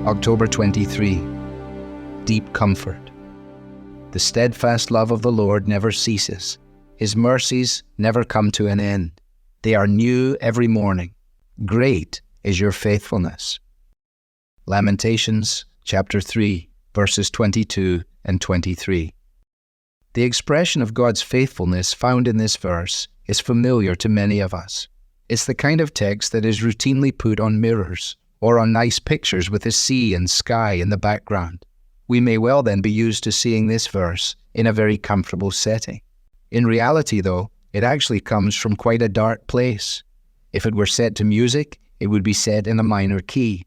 October 23. Deep comfort. The steadfast love of the Lord never ceases. His mercies never come to an end. They are new every morning. Great is your faithfulness. Lamentations chapter 3, verses 22 and 23. The expression of God's faithfulness found in this verse is familiar to many of us. It's the kind of text that is routinely put on mirrors or on nice pictures with the sea and sky in the background. We may well then be used to seeing this verse in a very comfortable setting. In reality, though, it actually comes from quite a dark place. If it were set to music, it would be set in a minor key.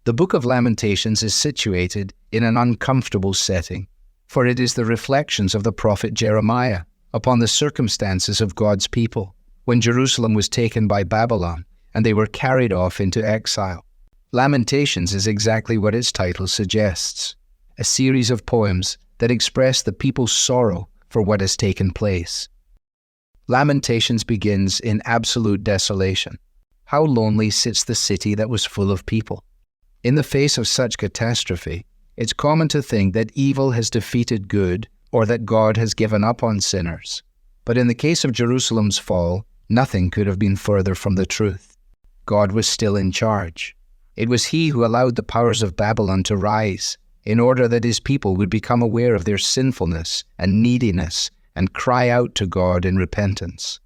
The book of Lamentations is situated in an uncomfortable setting, for it is the reflections of the prophet Jeremiah upon the circumstances of God's people when Jerusalem was taken by Babylon and they were carried off into exile. Lamentations is exactly what its title suggests, a series of poems that express the people's sorrow for what has taken place. Lamentations begins in absolute desolation. How lonely sits the city that was full of people. In the face of such catastrophe, it's common to think that evil has defeated good or that God has given up on sinners. But in the case of Jerusalem's fall, nothing could have been further from the truth. God was still in charge. It was He who allowed the powers of Babylon to rise in order that His people would become aware of their sinfulness and neediness and cry out to God in repentance.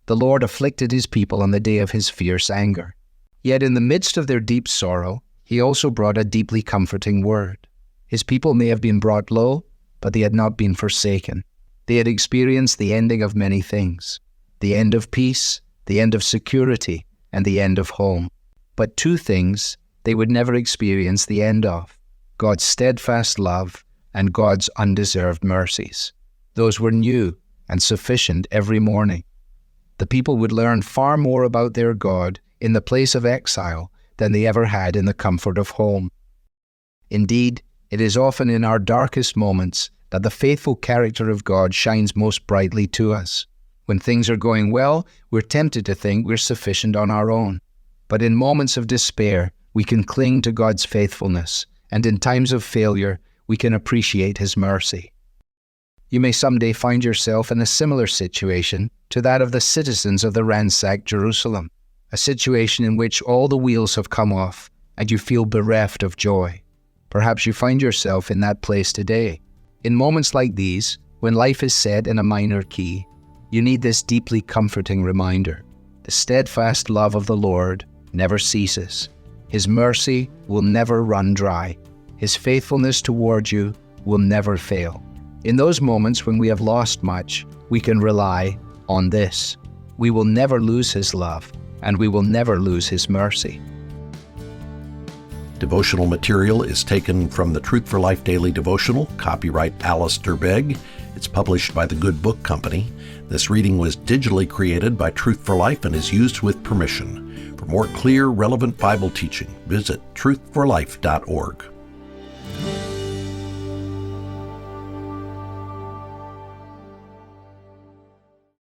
The Lord afflicted His people on the day of His fierce anger. Yet in the midst of their deep sorrow, He also brought a deeply comforting word. His people may have been brought low, but they had not been forsaken. They had experienced the ending of many things. The end of peace, the end of security, and the end of home. But two things they would never experience the end of: God's steadfast love and God's undeserved mercies. Those were new and sufficient every morning. The people would learn far more about their God in the place of exile than they ever had in the comfort of home. Indeed, it is often in our darkest moments that the faithful character of God shines most brightly to us. When things are going well, we're tempted to think we're sufficient on our own. But in moments of despair, we can cling to God's faithfulness, and in times of failure, we can appreciate His mercy. You may someday find yourself in a similar situation to that of the citizens of the ransacked Jerusalem, a situation in which all the wheels have come off and you feel bereft of joy. Perhaps you find yourself in that place today. In moments like these, when life is set in a minor key, you need this deeply comforting reminder. The steadfast love of the Lord never ceases. His mercy will never run dry. His faithfulness toward you will never fail. In those moments when we have lost much, we can rely on this. We will never lose His love, and we will never lose His mercy. Devotional material is taken from the Truth for Life Daily Devotional, copyright Alistair Begg. It's published by the Good Book Company. This reading was digitally created by Truth for Life and is used with permission. For more clear, relevant Bible teaching, visit truthforlife.org.